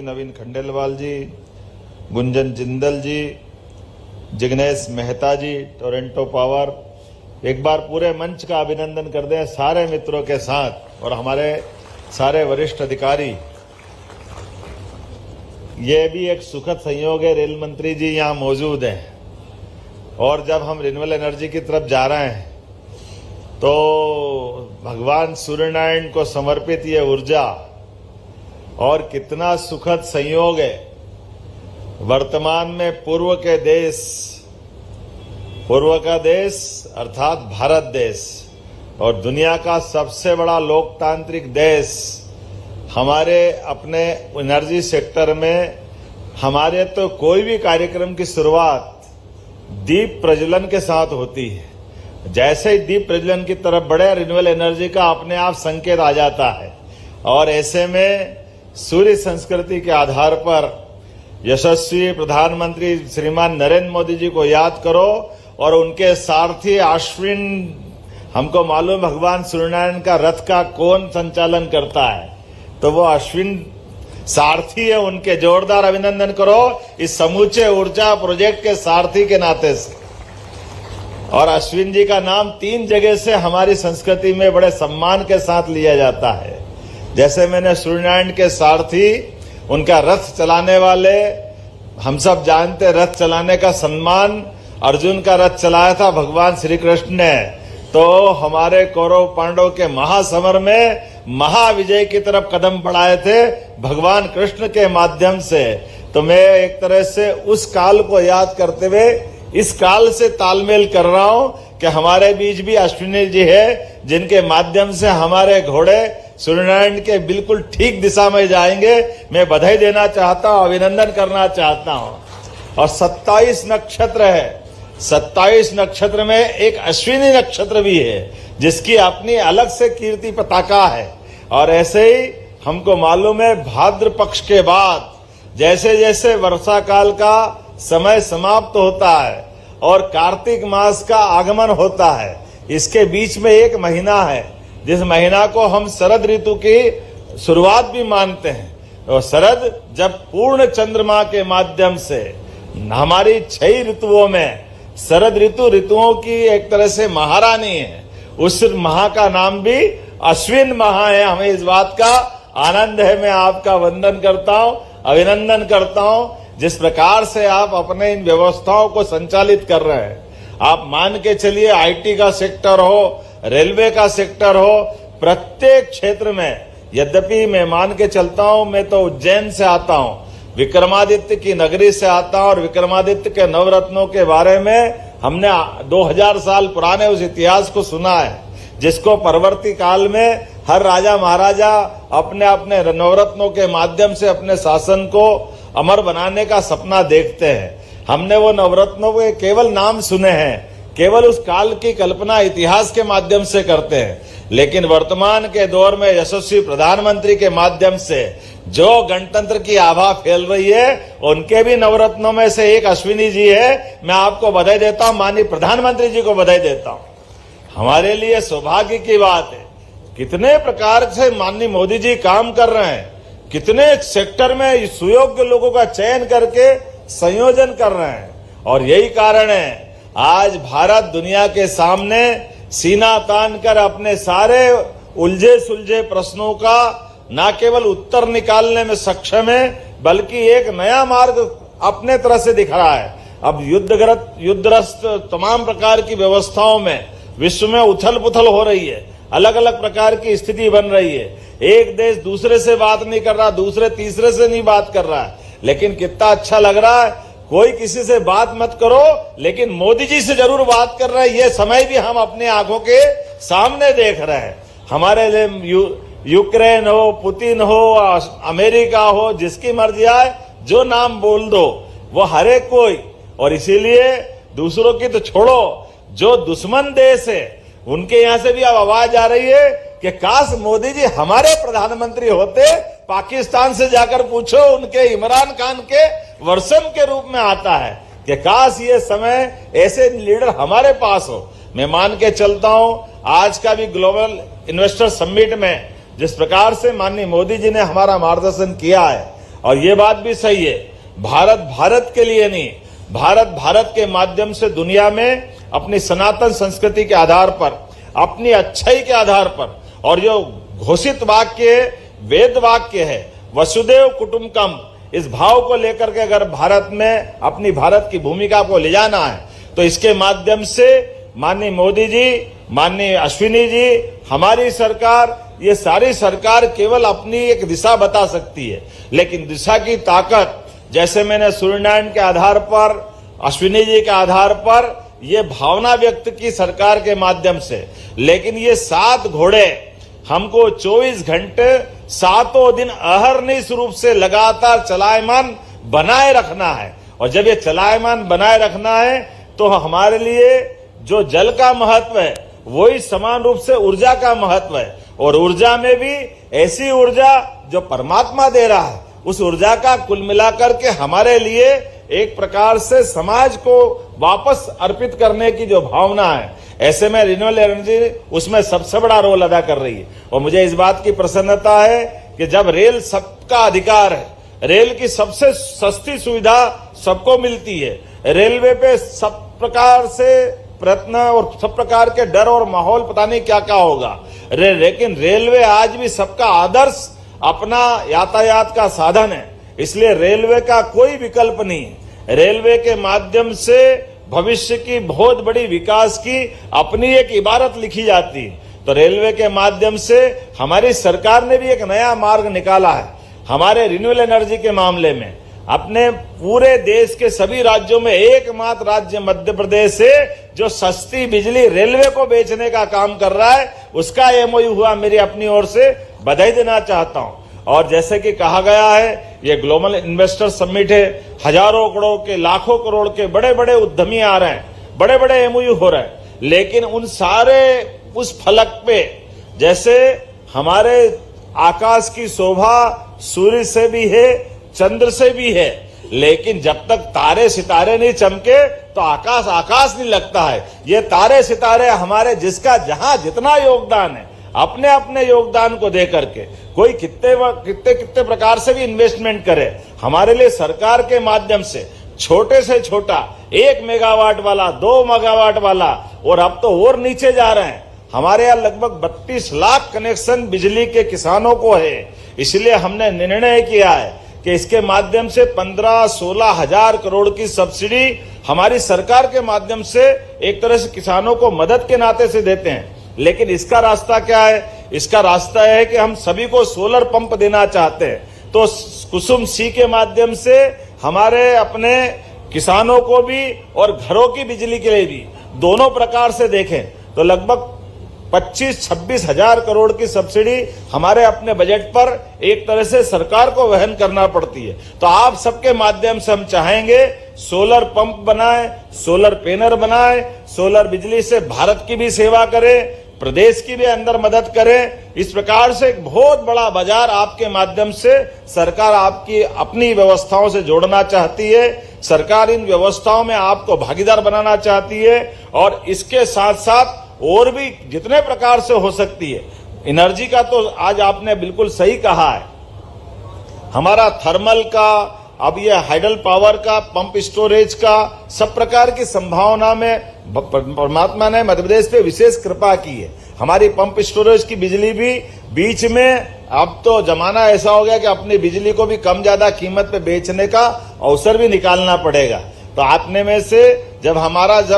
नवीन खंडेलवाल जी, गुंजन जिंदल जी, जिग्नेश मेहता जी, Toronto power. एक बार पूरे मंच का अभिनंदन कर दें सारे मित्रों के साथ और हमारे सारे वरिष्ठ अधिकारी। ये भी एक सुखद संयोग है, रेल मंत्री जी यहाँ मौजूद हैं और जब हम रिन्यूएबल एनर्जी की तरफ जा रहे हैं तो भगवान सूर्यनारायण को समर्पित ये ऊर्जा और कितना सुखद संयोग है। वर्तमान में पूर्व का देश अर्थात भारत देश और दुनिया का सबसे बड़ा लोकतांत्रिक देश हमारे अपने एनर्जी सेक्टर में हमारे तो कोई भी कार्यक्रम की शुरुआत दीप प्रज्वलन के साथ होती है। जैसे ही दीप प्रज्वलन की तरफ बढ़े रिन्यूएबल एनर्जी का अपने आप संकेत आ जाता है और ऐसे में सूर्य संस्कृति के आधार पर यशस्वी प्रधानमंत्री श्रीमान नरेंद्र मोदी जी को याद करो और उनके सारथी अश्विन, हमको मालूम भगवान सूर्यनारायण का रथ का कौन संचालन करता है तो वो अश्विन सारथी है, उनके जोरदार अभिनंदन करो इस समूचे ऊर्जा प्रोजेक्ट के सारथी के नाते से। और अश्विन जी का नाम 3 जगह से हमारी संस्कृति में बड़े सम्मान के साथ लिया जाता है। जैसे मैंने सूर्यनारायण के सारथी, उनका रथ चलाने वाले, हम सब जानते रथ चलाने का सम्मान अर्जुन का रथ चलाया था भगवान श्री कृष्ण ने, तो हमारे कौरव पांडव के महासमर में महाविजय की तरफ कदम बढ़ाए थे भगवान कृष्ण के माध्यम से। तो मैं एक तरह से उस काल को याद करते हुए इस काल से तालमेल कर रहा हूं कि हमारे बीच भी अश्विनी जी है जिनके माध्यम से हमारे घोड़े सूर्यनारायण के बिल्कुल ठीक दिशा में जाएंगे। मैं बधाई देना चाहता हूं, अभिनंदन करना चाहता हूं। और 27 नक्षत्र है, 27 नक्षत्र में एक अश्विनी नक्षत्र भी है जिसकी अपनी अलग से कीर्ति पताका है। और ऐसे ही हमको मालूम है भाद्र पक्ष के बाद जैसे जैसे वर्षा काल का समय समाप्त होता है और कार्तिक मास का आगमन होता है, इसके बीच में एक महीना है जिस महीना को हम शरद ऋतु की शुरुआत भी मानते हैं। और शरद जब पूर्ण चंद्रमा के माध्यम से हमारी 6 ऋतुओं में शरद ऋतुओं की एक तरह से महारानी है, उस माह का नाम भी अश्विन माह है। हमें इस बात का आनंद है। मैं आपका वंदन करता हूं, अभिनंदन करता हूं जिस प्रकार से आप अपने इन व्यवस्थाओं को संचालित कर रहे हैं। आप मान के चलिए आईटी का सेक्टर हो, रेलवे का सेक्टर हो, प्रत्येक क्षेत्र में, यद्यपि मैं मान के चलता हूं, मैं तो उज्जैन से आता हूं, विक्रमादित्य की नगरी से आता हूं और विक्रमादित्य के नवरत्नों के बारे में हमने 2000 साल पुराने उस इतिहास को सुना है जिसको परवर्ती काल में हर राजा महाराजा अपने अपने नवरत्नों के माध्यम से अपने शासन को अमर बनाने का सपना देखते हैं। हमने वो नवरत्नों के केवल नाम सुने हैं, केवल उस काल की कल्पना इतिहास के माध्यम से करते हैं, लेकिन वर्तमान के दौर में यशस्वी प्रधानमंत्री के माध्यम से जो गणतंत्र की आभा फैल रही है उनके भी नवरत्नों में से एक अश्विनी जी है। मैं आपको बधाई देता हूं, माननीय प्रधानमंत्री जी को बधाई देता हूं। हमारे लिए सौभाग्य की बात है कितने प्रकार से माननीय मोदी जी काम कर रहे हैं, कितने सेक्टर में सुयोग्य लोगों का चयन करके संयोजन कर रहे हैं। और यही कारण है आज भारत दुनिया के सामने सीना तान कर अपने सारे उलझे सुलझे प्रश्नों का न केवल उत्तर निकालने में सक्षम है बल्कि एक नया मार्ग अपने तरह से दिख रहा है। अब युद्धग्रस्त तमाम प्रकार की व्यवस्थाओं में विश्व में उथल पुथल हो रही है, अलग अलग प्रकार की स्थिति बन रही है। एक देश दूसरे से बात नहीं कर रहा, दूसरे तीसरे से नहीं बात कर रहा है, लेकिन कितना अच्छा लग रहा है कोई किसी से बात मत करो लेकिन मोदी जी से जरूर बात कर रहे हैं। ये समय भी हम अपने आंखों के सामने देख रहे हैं। हमारे लिए यूक्रेन हो, पुतिन हो, अमेरिका हो, जिसकी मर्जी आए जो नाम बोल दो वो हर एक कोई। और इसीलिए दूसरों की तो छोड़ो, जो दुश्मन देश है उनके यहां से भी अब आवाज आ रही है कि काश मोदी जी हमारे प्रधानमंत्री होते। पाकिस्तान से जाकर पूछो, उनके इमरान खान के वर्षन के रूप में आता है कि काश ये समय ऐसे लीडर हमारे पास हो। मैं मान के चलता हूं आज का भी ग्लोबल इन्वेस्टर समिट में जिस प्रकार से माननीय मोदी जी ने हमारा मार्गदर्शन किया है और ये बात भी सही है, भारत भारत के लिए नहीं, भारत भारत के माध्यम से दुनिया में अपनी सनातन संस्कृति के आधार पर, अपनी अच्छाई के आधार पर, और जो घोषित वाक्य वेद वाक्य है वसुदेव कुटुंबकम, इस भाव को लेकर के अगर भारत में अपनी भारत की भूमिका को ले जाना है तो इसके माध्यम से माननीय मोदी जी, माननीय अश्विनी जी, हमारी सरकार, ये सारी सरकार केवल अपनी एक दिशा बता सकती है, लेकिन दिशा की ताकत, जैसे मैंने सूर्यनारायण के आधार पर, अश्विनी जी के आधार पर ये भावना व्यक्त की सरकार के माध्यम से, लेकिन ये 7 घोड़े हमको 24 घंटे 7 दिन अहरनिश रूप से लगातार चलायमान बनाए रखना है। और जब ये चलायमान बनाए रखना है तो हमारे लिए जो जल का महत्व है वही समान रूप से ऊर्जा का महत्व है, और ऊर्जा में भी ऐसी ऊर्जा जो परमात्मा दे रहा है, उस ऊर्जा का कुल मिलाकर के हमारे लिए एक प्रकार से समाज को वापस अर्पित करने की जो भावना है, ऐसे में रिन्यूएबल एनर्जी उसमें सबसे बड़ा रोल अदा कर रही है। और मुझे इस बात की प्रसन्नता है कि जब रेल सबका अधिकार है, रेल की सबसे सस्ती सुविधा सबको मिलती है, रेलवे पे सब प्रकार से प्रयत्न और सब प्रकार के डर और माहौल पता नहीं क्या क्या होगा, लेकिन रेलवे आज भी सबका आदर्श अपना यातायात का साधन है, इसलिए रेलवे का कोई विकल्प नहीं है। रेलवे के माध्यम से भविष्य की बहुत बड़ी विकास की अपनी एक इबारत लिखी जाती है। तो रेलवे के माध्यम से हमारी सरकार ने भी एक नया मार्ग निकाला है। हमारे रिन्यूएबल एनर्जी के मामले में अपने पूरे देश के सभी राज्यों में एकमात्र राज्य मध्य प्रदेश है जो सस्ती बिजली रेलवे को बेचने का काम कर रहा है, उसका एमओयू हुआ, मेरी अपनी ओर से बधाई देना चाहता हूं। और जैसे कि कहा गया है, ये ग्लोबल इन्वेस्टर समिट है, हजारों करोड़ के, लाखों करोड़ के बड़े बड़े उद्यमी आ रहे हैं, बड़े बड़े एमओयू हो रहे हैं, लेकिन उन सारे उस फलक पे जैसे हमारे आकाश की शोभा सूर्य से भी है, चंद्र से भी है, लेकिन जब तक तारे सितारे नहीं चमके तो आकाश आकाश नहीं लगता है। ये तारे सितारे हमारे जिसका जहां जितना योगदान है, अपने अपने योगदान को दे करके कोई कितने प्रकार से भी इन्वेस्टमेंट करे, हमारे लिए सरकार के माध्यम से छोटा 1 मेगावाट वाला, 2 मेगावाट वाला, और अब तो और नीचे जा रहे हैं। हमारे यहाँ लगभग 32 लाख कनेक्शन बिजली के किसानों को है, इसलिए हमने निर्णय किया है कि इसके माध्यम से 15-16 हजार करोड़ की सब्सिडी हमारी सरकार के माध्यम से एक तरह से किसानों को मदद के नाते से देते हैं। लेकिन इसका रास्ता क्या है? इसका रास्ता है कि हम सभी को सोलर पंप देना चाहते हैं, तो कुसुम सी के माध्यम से हमारे अपने किसानों को भी और घरों की बिजली के लिए भी, दोनों प्रकार से देखें तो लगभग 25-26 हजार करोड़ की सब्सिडी हमारे अपने बजट पर एक तरह से सरकार को वहन करना पड़ती है। तो आप सबके माध्यम से हम चाहेंगे सोलर पंप बनाएं, सोलर पैनल बनाएं, सोलर बिजली से भारत की भी सेवा करें, प्रदेश की भी अंदर मदद करें। इस प्रकार से एक बहुत बड़ा बाजार आपके माध्यम से सरकार आपकी अपनी व्यवस्थाओं से जोड़ना चाहती है। सरकार इन व्यवस्थाओं में आपको भागीदार बनाना चाहती है, और इसके साथ साथ और भी जितने प्रकार से हो सकती है। एनर्जी का तो आज आपने बिल्कुल सही कहा है, हमारा थर्मल का, अब ये हाइडल पावर का, पंप स्टोरेज का, सब प्रकार की संभावना में परमात्मा ने मध्य प्रदेश पे विशेष कृपा की है। हमारी पंप स्टोरेज की बिजली भी बीच में, अब तो जमाना ऐसा हो गया कि अपनी बिजली को भी कम ज्यादा कीमत पे बेचने का अवसर भी निकालना पड़ेगा। तो आपने में से जब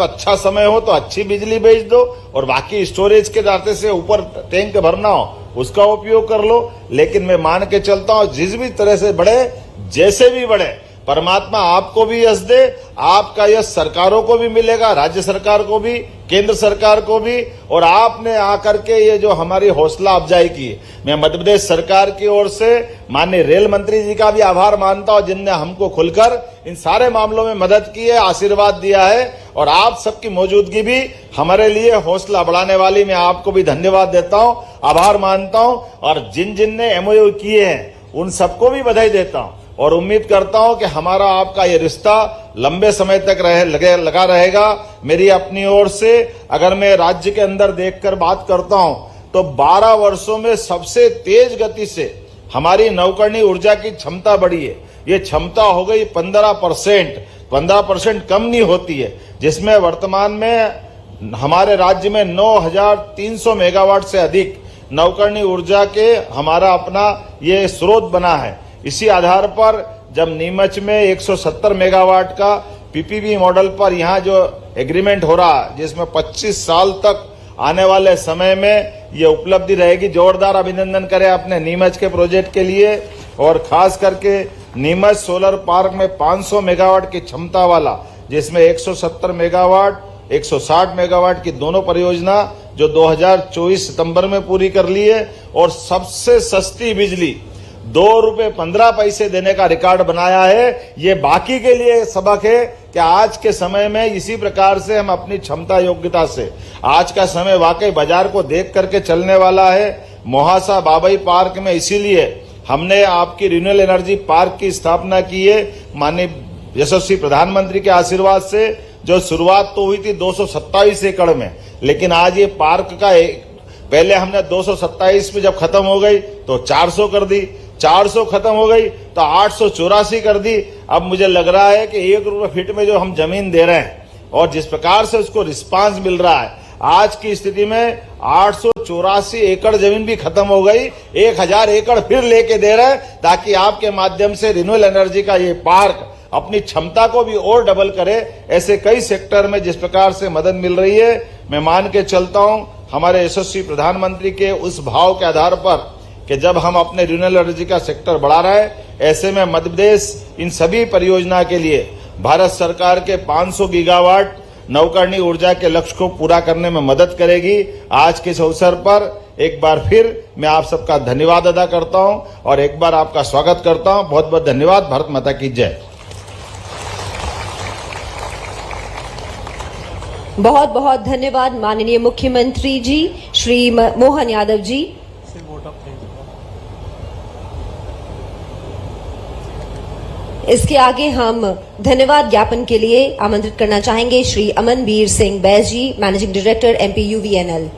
अच्छा समय हो तो अच्छी बिजली बेच दो, और बाकी स्टोरेज के नाते से ऊपर टैंक भरना हो उसका उपयोग कर लो। लेकिन मैं मान के चलता हूं जिस भी तरह से बढ़े, जैसे भी बढ़े, परमात्मा आपको भी यश दे, आपका यश सरकारों को भी मिलेगा, राज्य सरकार को भी, केंद्र सरकार को भी। और आपने आकर के ये जो हमारी हौसला अफजाई की, मैं मध्य प्रदेश सरकार की ओर से माननीय रेल मंत्री जी का भी आभार मानता हूं, जिनने हमको खुलकर इन सारे मामलों में मदद की है, आशीर्वाद दिया है। और आप सबकी मौजूदगी भी हमारे लिए हौसला बढ़ाने वाली, मैं आपको भी धन्यवाद देता हूं, आभार मानता हूं। और जिन ने एमओयू किए हैं उन सबको भी बधाई देता हूं, और उम्मीद करता हूं कि हमारा आपका ये रिश्ता लंबे समय तक लगा रहेगा। मेरी अपनी ओर से अगर मैं राज्य के अंदर देखकर बात करता हूं तो 12 वर्षों में सबसे तेज गति से हमारी नवकरणीय ऊर्जा की क्षमता बढ़ी है। ये क्षमता हो गई 15% कम नहीं होती है, जिसमें वर्तमान में हमारे राज्य में 9,300 मेगावाट से अधिक नवकरणीय ऊर्जा के हमारा अपना ये स्रोत बना है। इसी आधार पर जब नीमच में 170 मेगावाट का पीपीपी मॉडल पर यहाँ जो एग्रीमेंट हो रहा है, जिसमें 25 साल तक आने वाले समय में ये उपलब्धि रहेगी, जोरदार अभिनंदन करें अपने नीमच के प्रोजेक्ट के लिए। और खास करके नीमच सोलर पार्क में 500 मेगावाट की क्षमता वाला, जिसमें 170 मेगावाट 160 मेगावाट की दोनों परियोजना जो 2024 सितंबर में पूरी कर ली है, और सबसे सस्ती बिजली ₹2.15 देने का रिकॉर्ड बनाया है। ये बाकी के लिए सबक है कि आज के समय में इसी प्रकार से हम अपनी क्षमता योग्यता से, आज का समय वाकई बाजार को देख करके चलने वाला है। मोहासा बाबई पार्क में इसीलिए हमने आपकी रिन्यूएबल एनर्जी पार्क की स्थापना की है, माननीय यशस्वी प्रधानमंत्री के आशीर्वाद से। जो शुरुआत तो हुई थी 227 एकड़ में, लेकिन आज ये पार्क का पहले हमने 227 में जब खत्म हो गई तो 400 कर दी, 400 खत्म हो गई तो 884 कर दी। अब मुझे लग रहा है कि ₹1 फीट में जो हम जमीन दे रहे हैं और जिस प्रकार से उसको रिस्पांस मिल रहा है, आज की स्थिति में 884 एकड़ जमीन भी खत्म हो गई, 1000 एकड़ फिर लेके दे रहे हैं, ताकि आपके माध्यम से रिन्यूएबल एनर्जी का ये पार्क अपनी क्षमता को भी और डबल करे। ऐसे कई सेक्टर में जिस प्रकार से मदद मिल रही है, मैं मान के चलता हूं हमारे यशस्वी प्रधानमंत्री के उस भाव के आधार पर कि जब हम अपने रिन्यूएबल एनर्जी का सेक्टर बढ़ा रहे हैं, ऐसे में मध्य प्रदेश इन सभी परियोजना के लिए भारत सरकार के 500 गीगावाट नवकरणीय ऊर्जा के लक्ष्य को पूरा करने में मदद करेगी। आज के इस अवसर पर एक बार फिर मैं आप सबका धन्यवाद अदा करता हूं और एक बार आपका स्वागत करता हूं। बहुत बहुत धन्यवाद। भारत माता की जय। बहुत बहुत धन्यवाद माननीय मुख्यमंत्री जी श्री मोहन यादव जी। इसके आगे हम धन्यवाद ज्ञापन के लिए आमंत्रित करना चाहेंगे श्री अमनवीर सिंह बैस जी, मैनेजिंग डायरेक्टर MP UVNL।